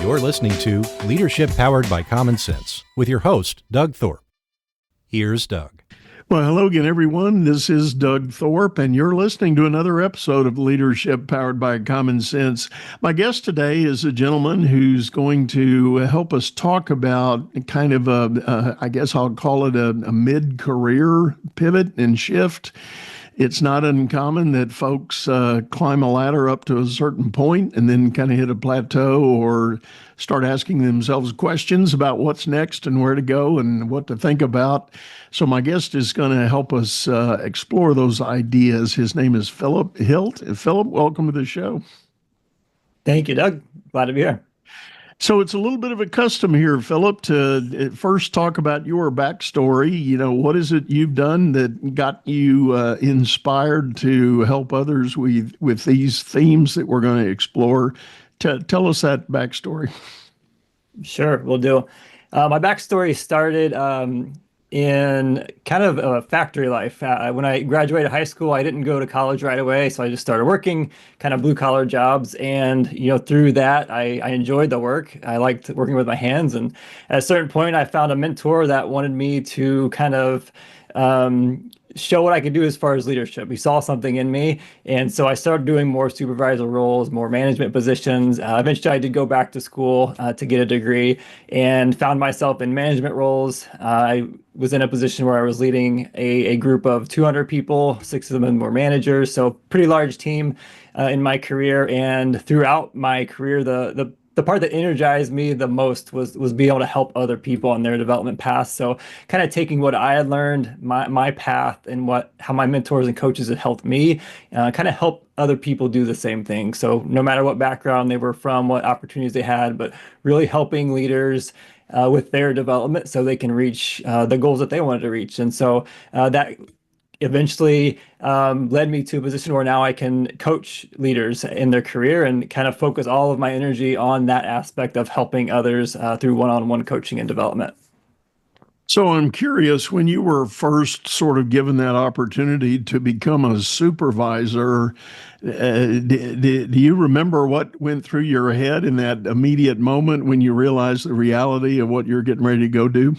You're listening to Leadership Powered by Common Sense with your host, Doug Thorpe. Here's Doug. Well, hello again, everyone. This is Doug Thorpe, and you're listening to another episode of Leadership Powered by Common Sense. My guest today is a gentleman who's going to help us talk about kind of I guess I'll call it a mid-career pivot and shift. It's not uncommon that folks climb a ladder up to a certain point and then kind of hit a plateau or start asking themselves questions about what's next and where to go and what to think about. So my guest is going to help us explore those ideas. His name is Phillip Hilt. Phillip, welcome to the show. Thank you, Doug. Glad to be here. So it's a little bit of a custom here, Phillip, to first talk about your backstory. You know, what is it you've done that got you inspired to help others with these themes that we're going to explore? Tell us that backstory. Sure, we'll do. My backstory started in kind of a factory life. When I graduated high school, I didn't go to college right away, so I just started working kind of blue collar jobs. And through that, I enjoyed the work. I liked working with my hands. And at a certain point, I found a mentor that wanted me to kind of show what I could do as far as leadership. He saw something in me. And so I started doing more supervisor roles, more management positions. Eventually, I did go back to school to get a degree and found myself in management roles. I was in a position where I was leading a group of 200 people, 6 of them were managers. So pretty large team in my career. And throughout my career, the part that energized me the most was being able to help other people on their development path. So kind of taking what I had learned, my path, and how my mentors and coaches had helped me, kind of help other people do the same thing. So no matter what background they were from, what opportunities they had, but really helping leaders with their development so they can reach the goals that they wanted to reach. And so that eventually led me to a position where now I can coach leaders in their career and kind of focus all of my energy on that aspect of helping others through one-on-one coaching and development. So I'm curious, when you were first sort of given that opportunity to become a supervisor, do you remember what went through your head in that immediate moment when you realized the reality of what you're getting ready to go do?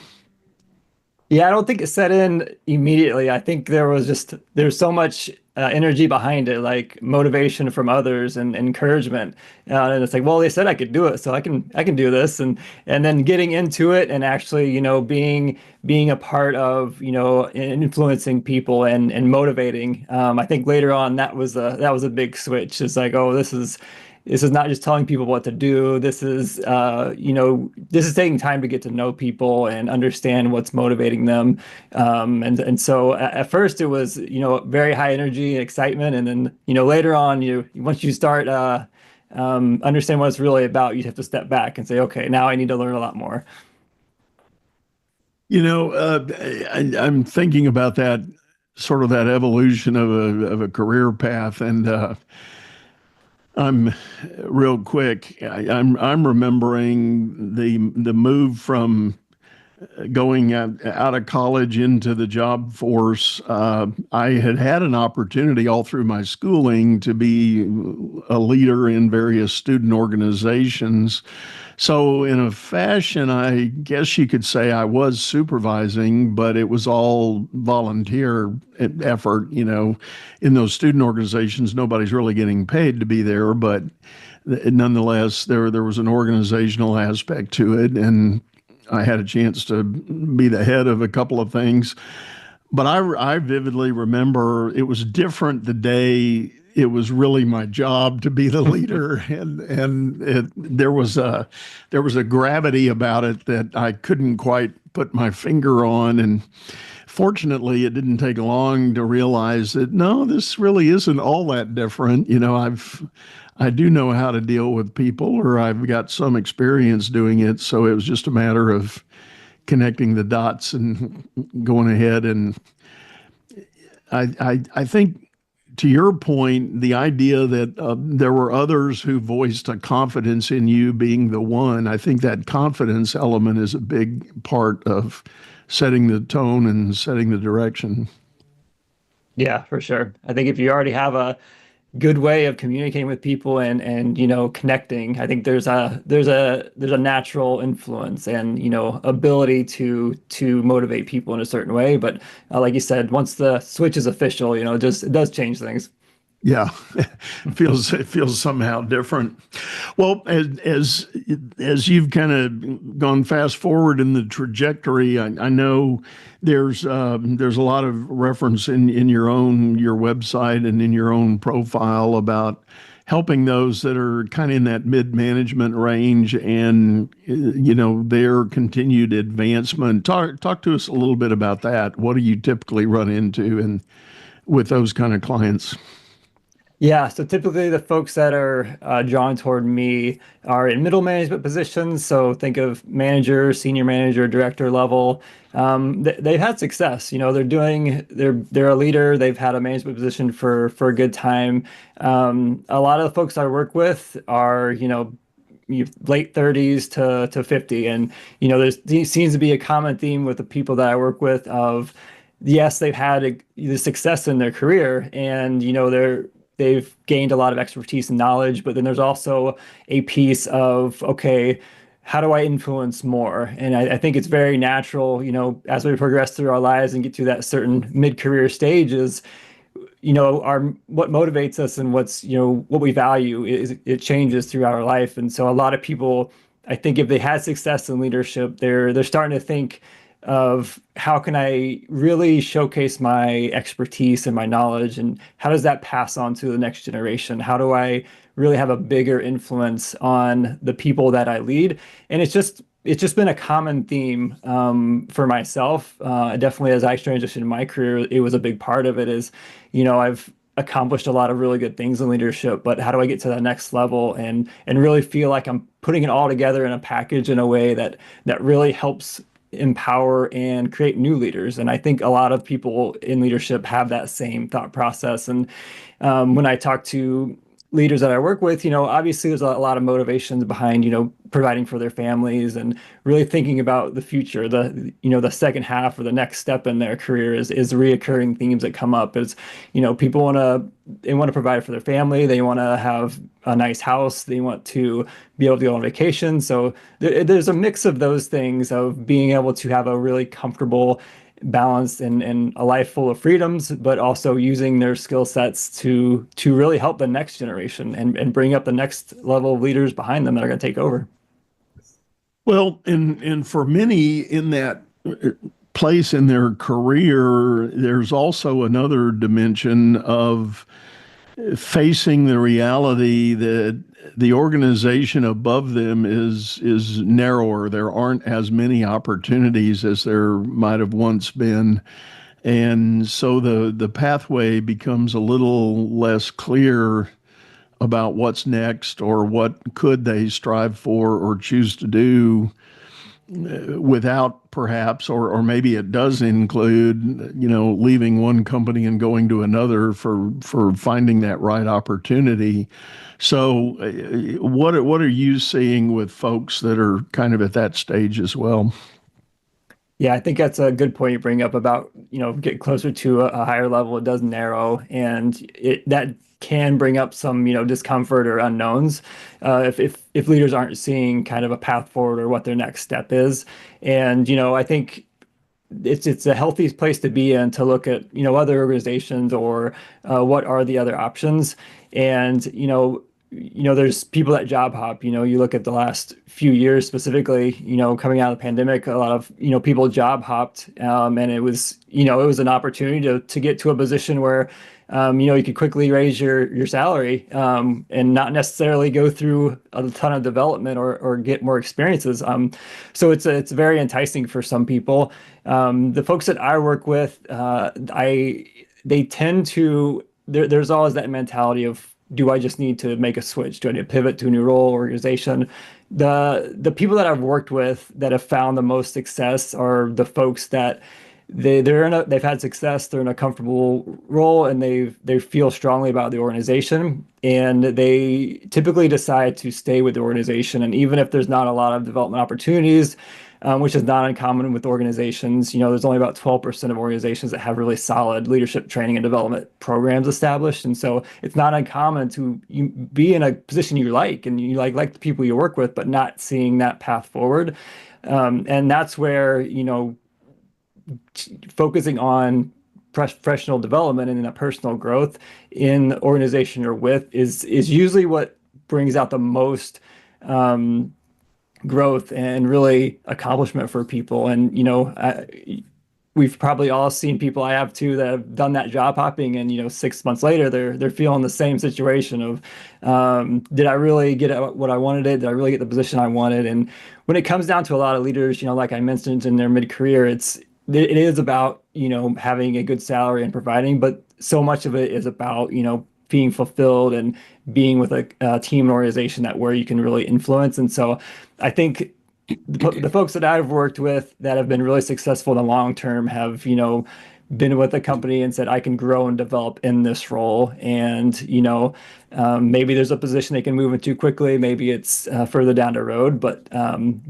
Yeah, I don't think it set in immediately. I think there's so much energy behind it, like motivation from others and encouragement. And it's like, well, they said I could do it, so I can do this. And then getting into it and actually, being a part of, influencing people and motivating. I think later on that was a big switch. It's like, oh, this is not just telling people what to do. This is, this is taking time to get to know people and understand what's motivating them. And so at first it was, very high energy and excitement. And then, later on, once you start understand what it's really about, you have to step back and say, okay, now I need to learn a lot more. I'm thinking about that sort of that evolution of a career path, and I'm real quick. I'm remembering the move from going out of college into the job force. I had an opportunity all through my schooling to be a leader in various student organizations. So in a fashion, I guess you could say I was supervising, but it was all volunteer effort. In those student organizations, nobody's really getting paid to be there, but nonetheless, there was an organizational aspect to it, and I had a chance to be the head of a couple of things. But I vividly remember it was different the day it was really my job to be the leader, and there was a gravity about it that I couldn't quite put my finger on. And fortunately, it didn't take long to realize that no, this really isn't all that different. I do know how to deal with people, or I've got some experience doing it. So it was just a matter of connecting the dots and going ahead. And I think, to your point, the idea that there were others who voiced a confidence in you being the one, I think that confidence element is a big part of setting the tone and setting the direction. Yeah, for sure. I think if you already have good way of communicating with people and connecting. I think there's a natural influence and ability to motivate people in a certain way. But like you said, once the switch is official, it does change things. Yeah, it feels somehow different. Well, as you've kind of gone fast forward in the trajectory, I know there's a lot of reference in your website and in your own profile about helping those that are kind of in that mid management range and their continued advancement. Talk to us a little bit about that. What do you typically run into and with those kind of clients? Yeah, so typically the folks that are drawn toward me are in middle management positions. So think of manager, senior manager, director level. They've had success. They're a leader. They've had a management position for a good time. A lot of the folks I work with are late 30s to 50, and there seems to be a common theme with the people that I work with of yes, they've had the success in their career, and they've gained a lot of expertise and knowledge, but then there's also a piece of, okay, how do I influence more? And I think it's very natural, as we progress through our lives and get to that certain mid-career stage is, our what motivates us and what we value is it changes throughout our life. And so a lot of people, I think if they had success in leadership, they're starting to think of how can I really showcase my expertise and my knowledge, and how does that pass on to the next generation? How do I really have a bigger influence on the people that I lead? And it's just been a common theme for myself. Definitely as I transitioned in my career, it was a big part of it is, I've accomplished a lot of really good things in leadership, but how do I get to that next level and really feel like I'm putting it all together in a package in a way that really helps empower and create new leaders. And I think a lot of people in leadership have that same thought process. And when I talk to leaders that I work with, obviously there's a lot of motivations behind, providing for their families and really thinking about the future. The second half or the next step in their career is reoccurring themes that come up is, people want to provide for their family. They want to have a nice house. They want to be able to go on vacation. So there's a mix of those things of being able to have a really comfortable balanced and a life full of freedoms, but also using their skill sets to really help the next generation and bring up the next level of leaders behind them that are going to take over. Well, and for many in that place in their career, there's also another dimension of facing the reality that the organization above them is narrower. There aren't as many opportunities as there might have once been. And so the pathway becomes a little less clear about what's next or what could they strive for or choose to do without perhaps, or maybe it does include, leaving one company and going to another for finding that right opportunity. So, what are you seeing with folks that are kind of at that stage as well? Yeah, I think that's a good point you bring up about, get closer to a higher level. It does narrow, and that can bring up some, discomfort or unknowns if leaders aren't seeing kind of a path forward or what their next step is. And, I think it's a healthy place to be in to look at, other organizations or what are the other options. And, there's people that job hop. You look at the last few years specifically, coming out of the pandemic, a lot of, people job hopped, and it was an opportunity to get to a position where, you could quickly raise your salary, and not necessarily go through a ton of development or get more experiences. So it's very enticing for some people. The folks that I work with, they tend to, there's always that mentality of, do I just need to make a switch? Do I need to pivot to a new role, organization? The people that I've worked with that have found the most success are the folks that they've had success, they're in a comfortable role, and they feel strongly about the organization, and they typically decide to stay with the organization. And even if there's not a lot of development opportunities, which is not uncommon with organizations. There's only about 12% of organizations that have really solid leadership training and development programs established. And so it's not uncommon to be in a position you like and you like the people you work with, but not seeing that path forward. And that's where, focusing on professional development and personal growth in the organization you're with is usually what brings out the most growth and really accomplishment for people. And we've probably all seen people, I have too, that have done that job hopping, and 6 months later they're feeling the same situation of did I really get what I wanted? Did I really get the position I wanted? And when it comes down to a lot of leaders, like I mentioned, in their mid-career, it is about having a good salary and providing, but so much of it is about being fulfilled and being with a team and organization where you can really influence. And so I think the folks that I've worked with that have been really successful in the long term have been with a company and said, I can grow and develop in this role. And maybe there's a position they can move into quickly, maybe it's further down the road, but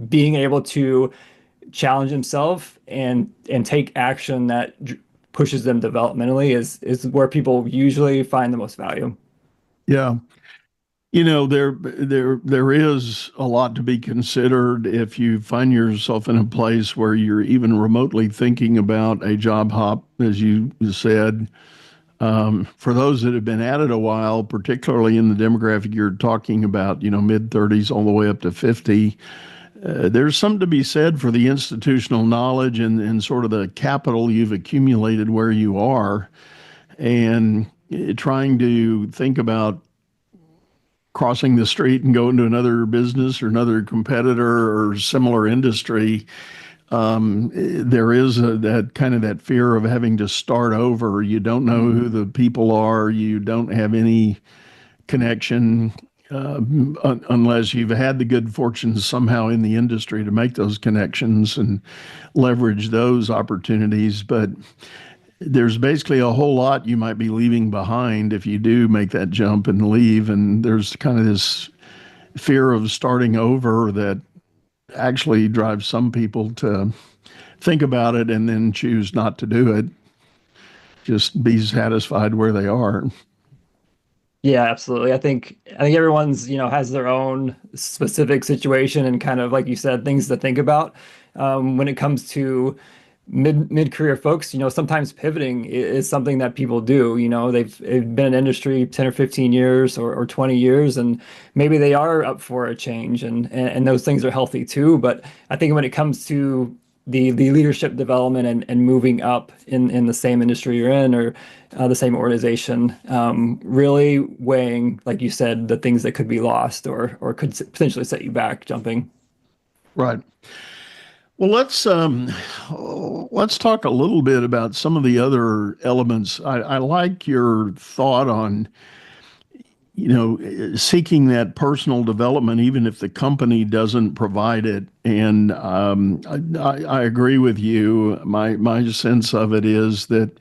being able to challenge himself and take action that pushes them developmentally is where people usually find the most value. Yeah. There is a lot to be considered if you find yourself in a place where you're even remotely thinking about a job hop, as you said. For those that have been at it a while, particularly in the demographic you're talking about, mid 30s all the way up to 50, there's something to be said for the institutional knowledge and sort of the capital you've accumulated where you are, and trying to think about crossing the street and going to another business or another competitor or similar industry. There is that fear of having to start over. You don't know who the people are. You don't have any connection unless you've had the good fortune somehow in the industry to make those connections and leverage those opportunities. But there's basically a whole lot you might be leaving behind if you do make that jump and leave. And there's kind of this fear of starting over that actually drives some people to think about it and then choose not to do it. Just be satisfied where they are. Yeah, absolutely. I think everyone's, has their own specific situation and kind of, like you said, things to think about. When it comes to mid-career folks, sometimes pivoting is something that people do. They've been in industry 10 or 15 years or 20 years, and maybe they are up for a change, and those things are healthy too. But I think when it comes to the leadership development and moving up in the same industry you're in, or the same organization, really weighing, like you said, the things that could be lost or could potentially set you back jumping. Right. Well, let's talk a little bit about some of the other elements. I like your thought on seeking that personal development, even if the company doesn't provide it. And I agree with you. My sense of it is that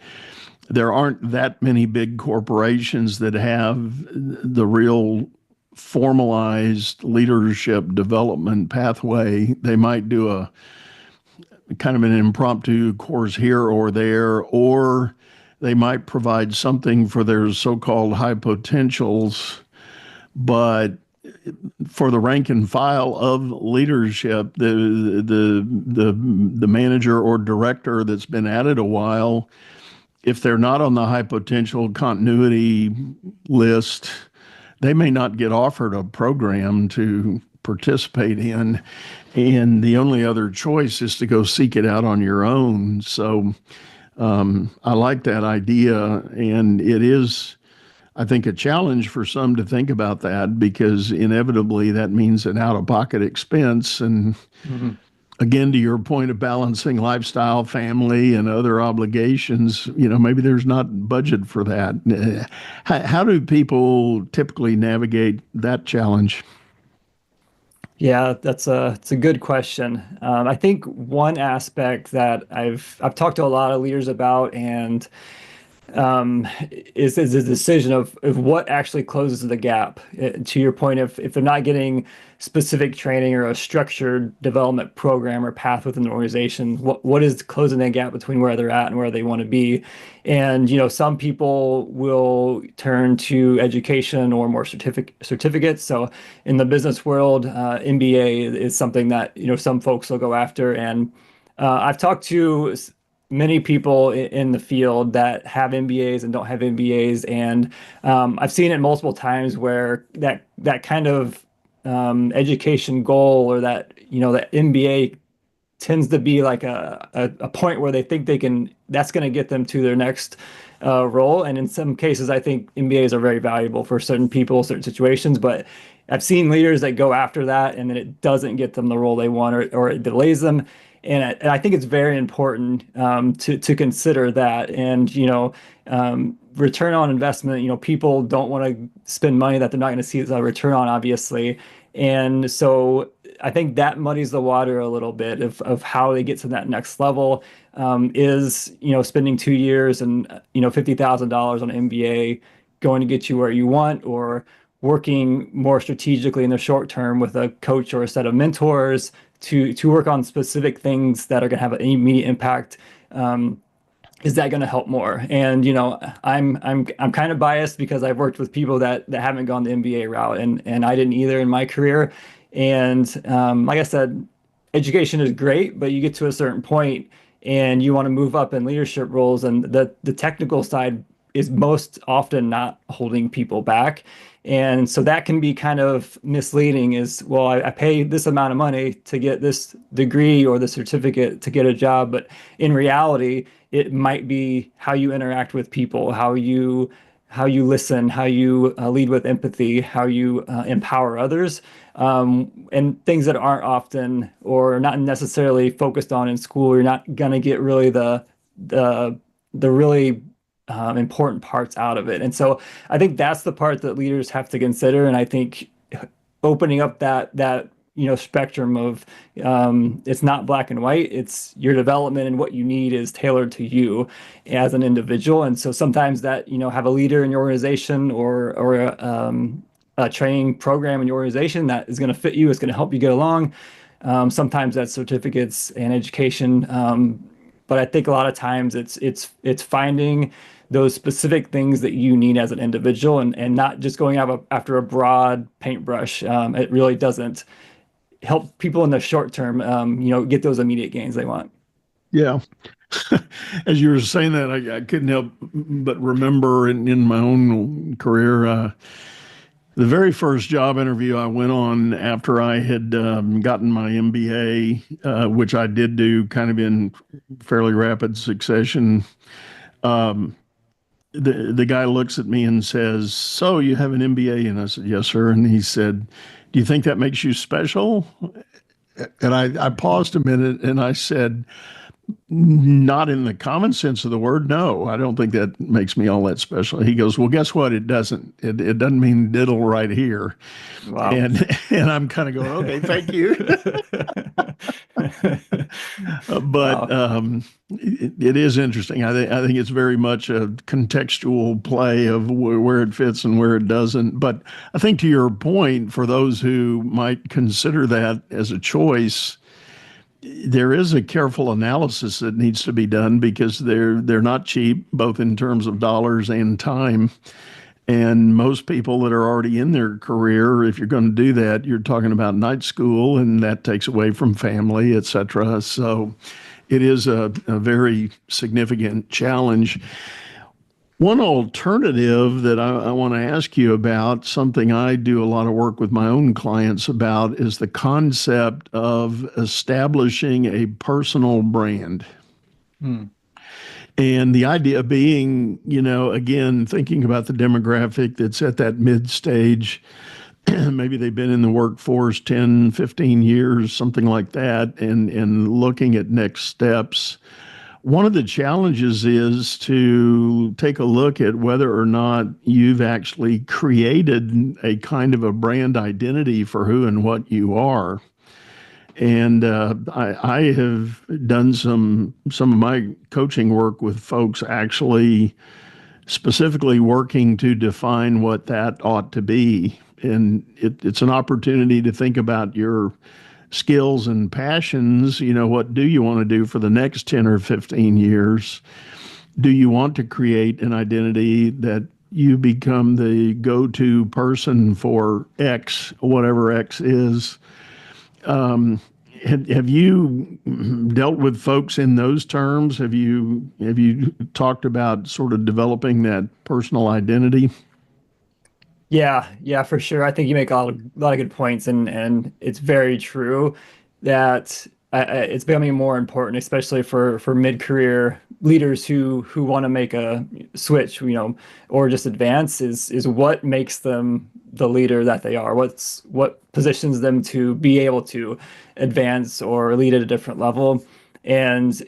there aren't that many big corporations that have the real formalized leadership development pathway. They might do a kind of an impromptu course here or there, or they might provide something for their so-called high potentials, but for the rank and file of leadership, the manager or director that's been at it a while, if they're not on the high potential continuity list, they may not get offered a program to participate in, and the only other choice is to go seek it out on your own. So I like that idea, and it is, I think, a challenge for some to think about that, because inevitably that means an out-of-pocket expense. And again, to your point of balancing lifestyle, family, and other obligations, maybe there's not budget for that. How do people typically navigate that challenge? Yeah, it's a good question. I think one aspect that I've talked to a lot of leaders about, and is a decision of what actually closes the gap. To your point, if they're not getting specific training or a structured development program or path within the organization, what is closing that gap between where they're at and where they want to be? And some people will turn to education or more certificates. So in the business world, MBA is something that some folks will go after. And I've talked to many people in the field that have MBAs and don't have MBAs, and I've seen it multiple times where that kind of education goal, or that MBA tends to be like a point where they think that's going to get them to their next role. And in some cases, I think MBAs are very valuable for certain people, certain situations, but I've seen leaders that go after that and then it doesn't get them the role they want, or it delays them. And I think it's very important to consider that. And return on investment. People don't want to spend money that they're not going to see a return on, obviously. And so I think that muddies the water a little bit of how they get to that next level. Is spending 2 years and $50,000 on an MBA going to get you where you want, or working more strategically in the short term with a coach or a set of mentors to work on specific things that are going to have an immediate impact? Is that going to help more? And I'm kind of biased because I've worked with people that haven't gone the MBA route, and I didn't either in my career. And like I said, education is great, but you get to a certain point and you want to move up in leadership roles, and the technical side is most often not holding people back. And so that can be kind of misleading, is, well, I pay this amount of money to get this degree or the certificate to get a job. But in reality, it might be how you interact with people, how you listen, how you lead with empathy, how you empower others, and things that aren't often or not necessarily focused on in school. You're not going to get really the really important parts out of it. And so I think that's the part that leaders have to consider. And I think opening up that spectrum of it's not black and white. It's your development, and what you need is tailored to you as an individual. And so sometimes that have a leader in your organization, or a training program in your organization that is going to fit you, is going to help you get along. Sometimes that's certificates and education, but I think a lot of times it's finding those specific things that you need as an individual, and not just going after a broad paintbrush. It really doesn't help people in the short term, get those immediate gains they want. Yeah. As you were saying that, I couldn't help but remember in my own career, the very first job interview I went on after I had gotten my MBA, which I did do kind of in fairly rapid succession. The guy looks at me and says, "So you have an MBA?" And I said, "Yes, sir." And he said, "Do you think that makes you special?" And I paused a minute and I said, "Not in the common sense of the word. No, I don't think that makes me all that special." He goes, "Well, guess what? It doesn't. It doesn't mean diddle right here." Wow. And I'm kind of going, "Okay, thank you." But Wow. it is interesting. I think it's very much a contextual play of where it fits and where it doesn't. But I think, to your point, for those who might consider that as a choice, there is a careful analysis that needs to be done, because they're not cheap, both in terms of dollars and time. And most people that are already in their career, if you're going to do that, you're talking about night school, and that takes away from family, et cetera. So it is a very significant challenge. One alternative that I want to ask you about, something I do a lot of work with my own clients about, is the concept of establishing a personal brand. And the idea being, again, thinking about the demographic that's at that mid stage, maybe they've been in the workforce 10, 15 years, something like that, and looking at next steps. One of the challenges is to take a look at whether or not you've actually created a kind of a brand identity for who and what you are. And I have done some of my coaching work with folks actually specifically working to define what that ought to be. And it's an opportunity to think about your skills and passions. What do you want to do for the next 10 or 15 years? Do you want to create an identity that you become the go-to person for X, whatever X is? Have you dealt with folks in those terms? Have you talked about sort of developing that personal identity? Yeah, for sure. I think you make a lot of good points, and it's very true that it's becoming more important, especially for mid-career leaders who want to make a switch, or just advance. Is what makes them the leader that they are? What positions them to be able to advance or lead at a different level? And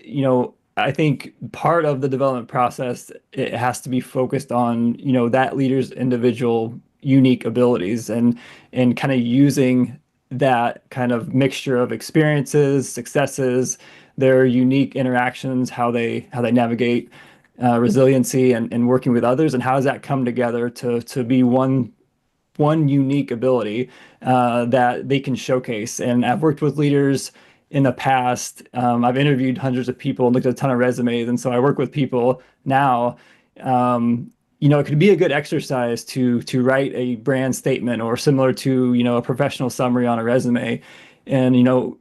I think part of the development process, it has to be focused on that leader's individual unique abilities, and kind of using that kind of mixture of experiences, successes, their unique interactions, how they navigate resiliency and working with others, and how does that come together to be one unique ability that they can showcase. And I've worked with leaders in the past. I've interviewed hundreds of people and looked at a ton of resumes, and so I work with people now. It could be a good exercise to write a brand statement, or similar to a professional summary on a resume. And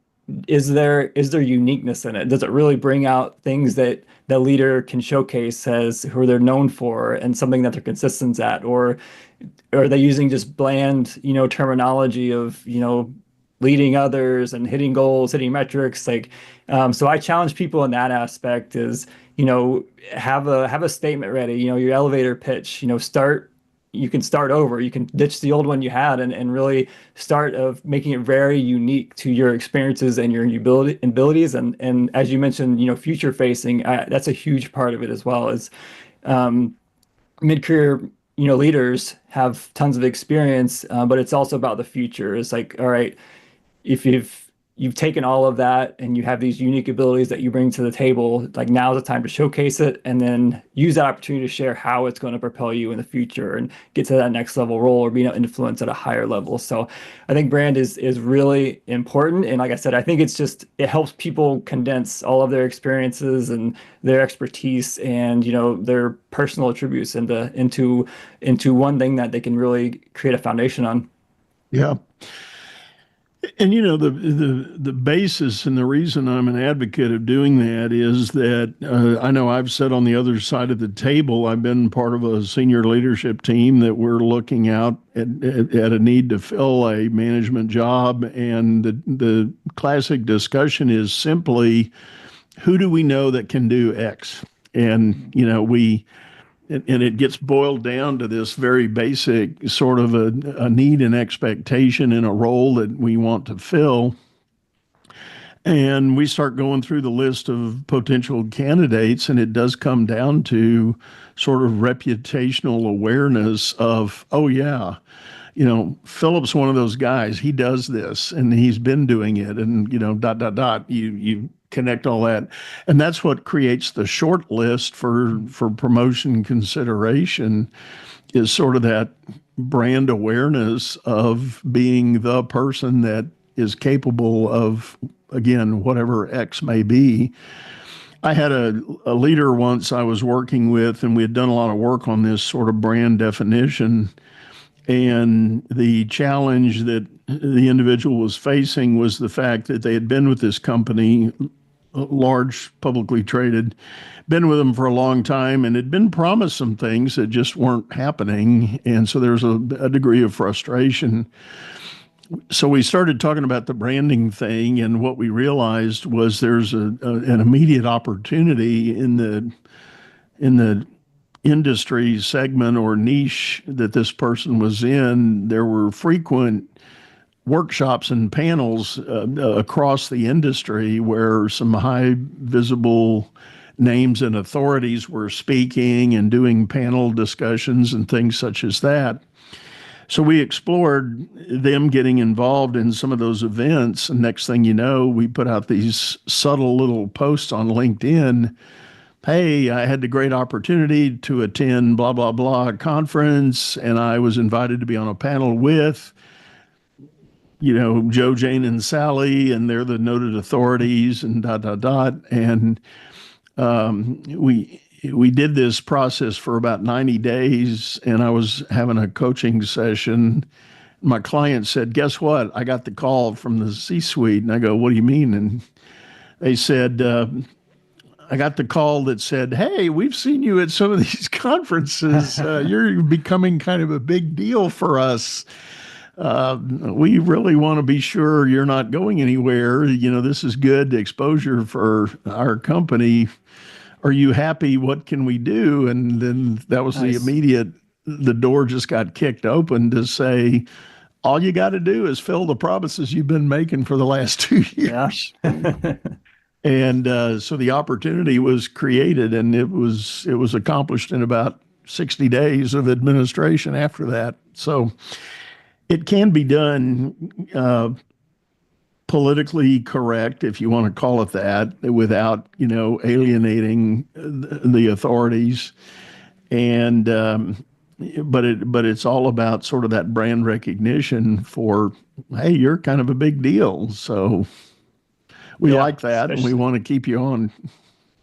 is there uniqueness in it? Does it really bring out things that the leader can showcase as who they're known for, and something that they're consistent at? Or are they using just bland terminology of leading others and hitting goals, hitting metrics? So I challenge people in that aspect. Is have a statement ready, your elevator pitch. You can start over, you can ditch the old one you had, and really start of making it very unique to your experiences and your abilities. And as you mentioned, future facing, that's a huge part of it as well. As mid-career leaders have tons of experience, but it's also about the future. It's like, all right, if you've taken all of that and you have these unique abilities that you bring to the table, like, now's the time to showcase it, and then use that opportunity to share how it's going to propel you in the future and get to that next level role, or being able to influence at a higher level. So I think brand is really important. And like I said, I think it helps people condense all of their experiences and their expertise and their personal attributes into one thing that they can really create a foundation on. Yeah. And the basis and the reason I'm an advocate of doing that is that I know I've sat on the other side of the table. I've been part of a senior leadership team that we're looking out at a need to fill a management job, and the classic discussion is simply, who do we know that can do X? And it gets boiled down to this very basic sort of a need and expectation in a role that we want to fill. And we start going through the list of potential candidates, and it does come down to sort of reputational awareness of, oh, yeah, Philip's one of those guys. He does this, and he's been doing it, and, dot, dot, dot. You connect all that. And that's what creates the short list for promotion consideration, is sort of that brand awareness of being the person that is capable of, again, whatever X may be. I had a leader once I was working with, and we had done a lot of work on this sort of brand definition. And the challenge that the individual was facing was the fact that they had been with this company, large, publicly traded, been with them for a long time, and had been promised some things that just weren't happening. And so there was a degree of frustration. So we started talking about the branding thing, and what we realized was there's an immediate opportunity in the industry segment or niche that this person was in. There were frequent workshops and panels across the industry where some high visible names and authorities were speaking and doing panel discussions and things such as that. So we explored them getting involved in some of those events. And next thing you know, we put out these subtle little posts on LinkedIn hey, I had the great opportunity to attend blah, blah, blah conference, and I was invited to be on a panel with, Joe, Jane, and Sally, and they're the noted authorities and dot, dot, dot. And we did this process for about 90 days, and I was having a coaching session. My client said, guess what? I got the call from the C-suite. And I go, what do you mean? And they said, I got the call that said, hey, we've seen you at some of these conferences. You're becoming kind of a big deal for us. We really want to be sure you're not going anywhere. This is good exposure for our company. Are you happy? What can we do? And then that was the immediate, the door just got kicked open to say, all you got to do is fill the promises you've been making for the last 2 years. Yeah. And so the opportunity was created, and it was accomplished in about 60 days of administration after that. So it can be done politically correct, if you want to call it that, without alienating the authorities. And but it's all about sort of that brand recognition for, hey, you're kind of a big deal. So we like that, and we want to keep you on.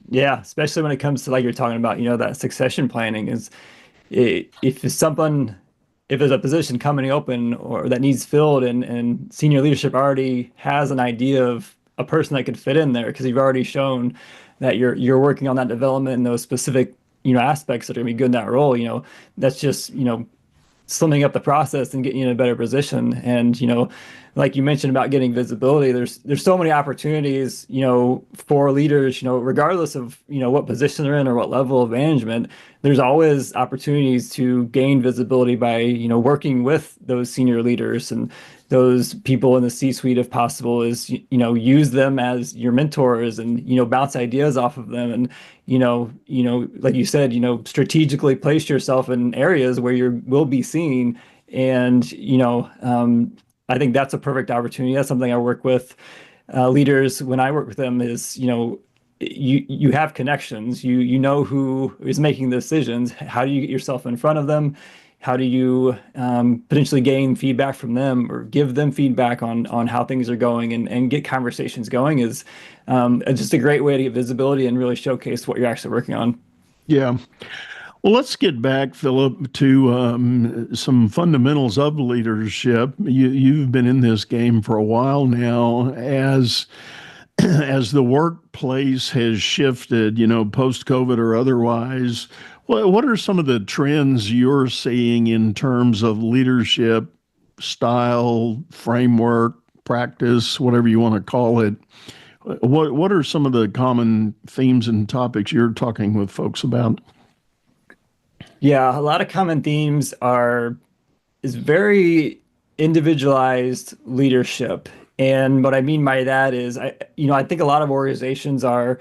Yeah, especially when it comes to, like you're talking about, that succession planning is, if there's a position coming open or that needs filled, and senior leadership already has an idea of a person that could fit in there, because you've already shown that you're working on that development and those specific aspects that are going to be good in that role. That's just slimming up the process and getting you in a better position. And like you mentioned about getting visibility, there's so many opportunities for leaders, regardless of what position they're in or what level of management. There's always opportunities to gain visibility by working with those senior leaders and those people in the C-suite, if possible, is use them as your mentors and bounce ideas off of them, and like you said, strategically place yourself in areas where you will be seen. And I think that's a perfect opportunity. That's something I work with leaders when I work with them is you have connections, you know who is making the decisions. How do you get yourself in front of them? How do you potentially gain feedback from them or give them feedback on how things are going, and get conversations going is just a great way to get visibility and really showcase what you're actually working on. Yeah. Well, let's get back, Phillip, to some fundamentals of leadership. You've been in this game for a while now. As the workplace has shifted, post-COVID or otherwise, what are some of the trends you're seeing in terms of leadership style, framework, practice, whatever you want to call it? What are some of the common themes and topics you're talking with folks about? Yeah, a lot of common themes is very individualized leadership. And what I mean by that is, I think a lot of organizations are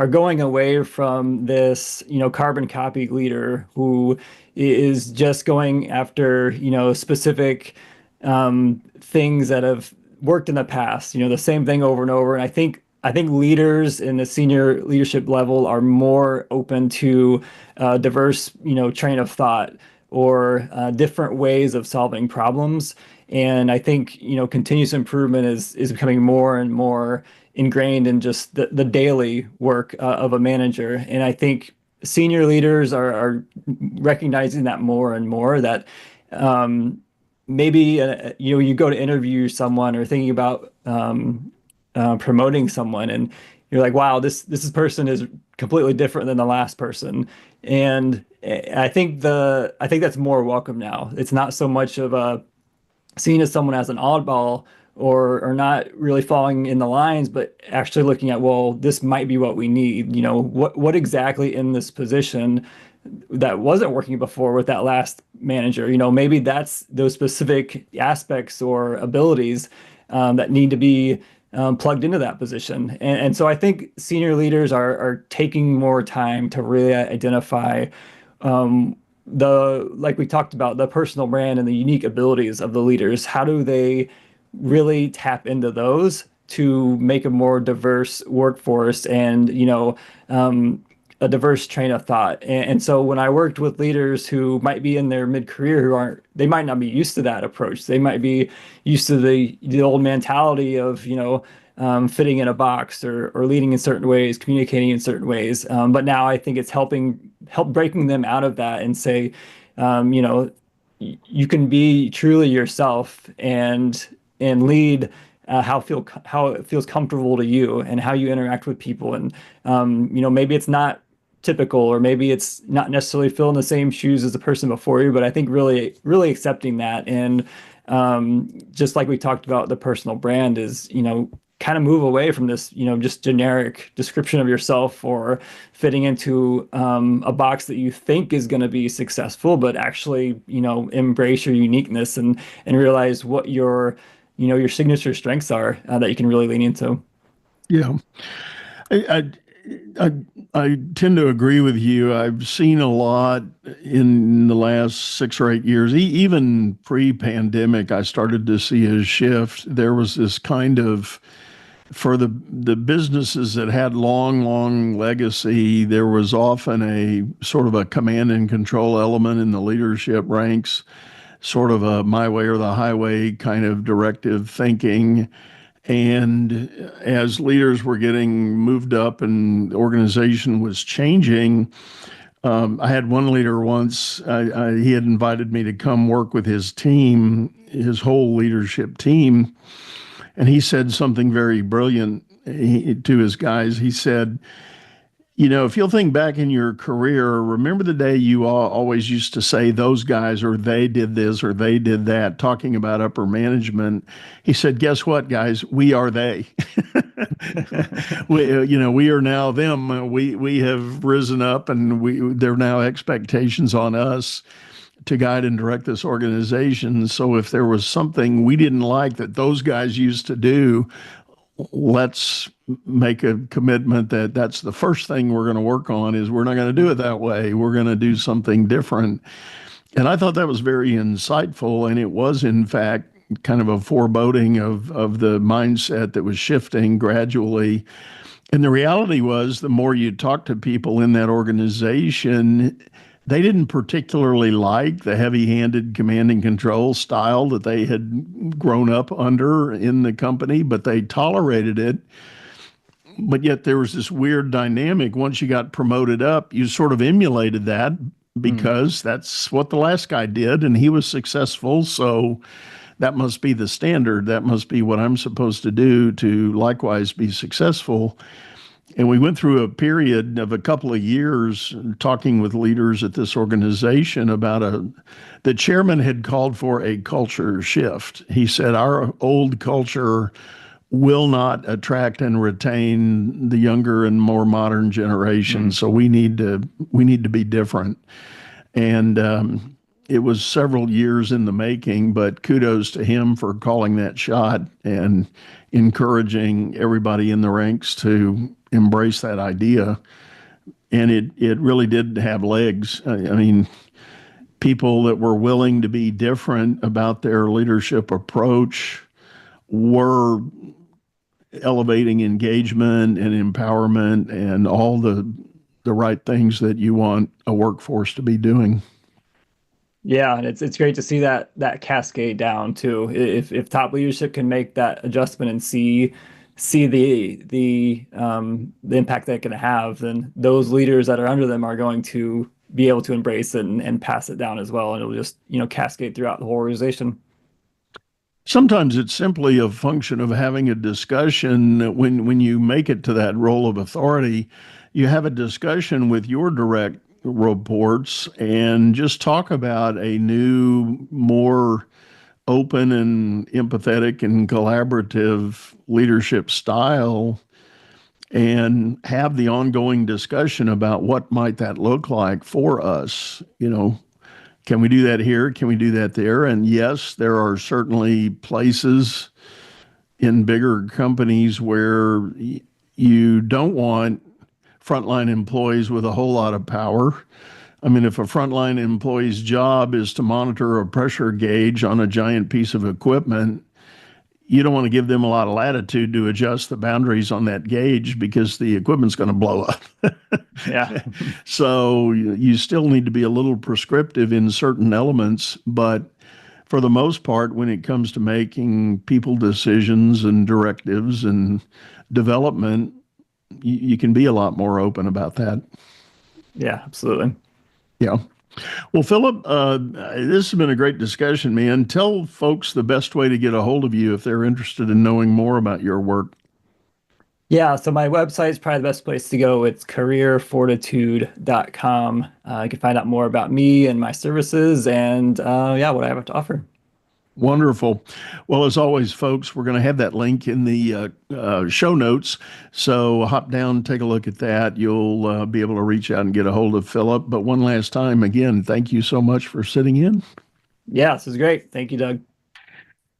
going away from this, carbon copy leader who is just going after, specific things that have worked in the past, the same thing over and over. And I think leaders in the senior leadership level are more open to diverse, train of thought or different ways of solving problems. And I think, continuous improvement is becoming more and more ingrained in just the daily work of a manager. And I think senior leaders are recognizing that more and more, that maybe, you go to interview someone or thinking about promoting someone, and you're like, wow, this person is completely different than the last person. And I think that's more welcome now. It's not so much of a seen as someone as an oddball or not really falling in the lines, but actually looking at, well, this might be what we need. What exactly in this position that wasn't working before with that last manager? Maybe that's those specific aspects or abilities that need to be plugged into that position. And so I think senior leaders are taking more time to really identify like we talked about, the personal brand and the unique abilities of the leaders. How do they really tap into those to make a more diverse workforce and, a diverse train of thought. And so when I worked with leaders who might be in their mid-career they might not be used to that approach. They might be used to the old mentality of, fitting in a box or leading in certain ways, communicating in certain ways. But now I think it's help breaking them out of that and say, um, you know, you can be truly yourself and lead how it feels comfortable to you and how you interact with people. And maybe it's not typical, or maybe it's not necessarily filling the same shoes as the person before you, but I think really really accepting that. And just like we talked about, the personal brand is, kind of move away from this, just generic description of yourself, or fitting into a box that you think is going to be successful, but actually, embrace your uniqueness and realize what your signature strengths are, that you can really lean into. Yeah. I, I I tend to agree with you. I've seen a lot in the last 6 or 8 years. Even pre-pandemic, I started to see a shift. There was this kind of, for the businesses that had long legacy, there was often a sort of a command and control element in the leadership ranks, sort of a my way or the highway kind of directive thinking. And as leaders were getting moved up and the organization was changing, I had one leader once, he had invited me to come work with his team, his whole leadership team. And he said something very brilliant to his guys. He said, if you'll think back in your career, remember the day you always used to say those guys or they did this or they did that, talking about upper management. He said, guess what, guys? We are they. we are now them. We have risen up, and there are now expectations on us to guide and direct this organization. So if there was something we didn't like that those guys used to do, let's make a commitment that that's the first thing we're going to work on. Is we're not going to do it that way. We're going to do something different. And I thought that was very insightful. And it was, in fact, kind of a foreboding of the mindset that was shifting gradually. And the reality was, the more you talk to people in that organization, they didn't particularly like the heavy-handed command and control style that they had grown up under in the company, but they tolerated it. But yet there was this weird dynamic. Once you got promoted up, you sort of emulated that because that's what the last guy did, and he was successful. So that must be the standard. That must be what I'm supposed to do to likewise be successful. And we went through a period of a couple of years talking with leaders at this organization about the chairman had called for a culture shift. He said, our old culture will not attract and retain the younger and more modern generation. So we need to be different. And it was several years in the making, but kudos to him for calling that shot and encouraging everybody in the ranks to embrace that idea. And it really did have legs. I mean, people that were willing to be different about their leadership approach were elevating engagement and empowerment and all the right things that you want a workforce to be doing. Yeah, and it's great to see that cascade down too. If top leadership can make that adjustment and see the impact that it can have, then those leaders that are under them are going to be able to embrace it and pass it down as well, and it'll just cascade throughout the whole organization. Sometimes it's simply a function of having a discussion. When you make it to that role of authority, you have a discussion with your direct reports and just talk about a new, more open and empathetic and collaborative leadership style, and have the ongoing discussion about what might that look like for us. Can we do that here? Can we do that there? And yes, there are certainly places in bigger companies where you don't want frontline employees with a whole lot of power. I mean, if a frontline employee's job is to monitor a pressure gauge on a giant piece of equipment, you don't want to give them a lot of latitude to adjust the boundaries on that gauge because the equipment's going to blow up. Yeah. So you still need to be a little prescriptive in certain elements, but for the most part, when it comes to making people decisions and directives and development, you can be a lot more open about that. Yeah, absolutely. Yeah. Well, Phillip, this has been a great discussion, man. Tell folks the best way to get a hold of you if they're interested in knowing more about your work. Yeah, so my website is probably the best place to go. It's careerfortitude.com. You can find out more about me and my services and yeah, what I have to offer. Wonderful. Well, as always, folks, we're going to have that link in the show notes. So hop down, take a look at that. You'll be able to reach out and get a hold of Phillip. But one last time, again, thank you so much for sitting in. Yeah, this is great. Thank you, Doug.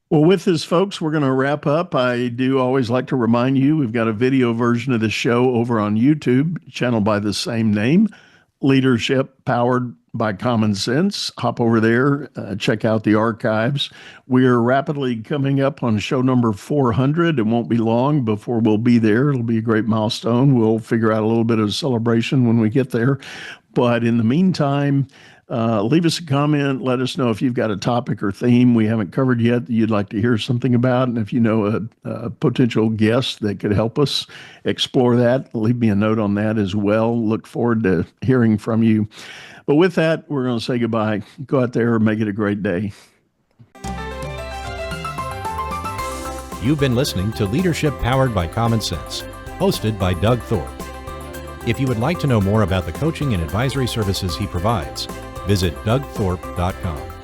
Well, with this, folks, we're going to wrap up. I do always like to remind you, we've got a video version of the show over on YouTube, channel by the same name, Leadership Powered by Common Sense. Hop over there, check out the archives. We're rapidly coming up on show number 400. It won't be long before we'll be there. It'll be a great milestone. We'll figure out a little bit of celebration when we get there. But in the meantime, leave us a comment. Let us know if you've got a topic or theme we haven't covered yet that you'd like to hear something about. And if you know a potential guest that could help us explore that, leave me a note on that as well. Look forward to hearing from you. But with that, we're going to say goodbye. Go out there and make it a great day. You've been listening to Leadership Powered by Common Sense, hosted by Doug Thorpe. If you would like to know more about the coaching and advisory services he provides, visit dougthorpe.com.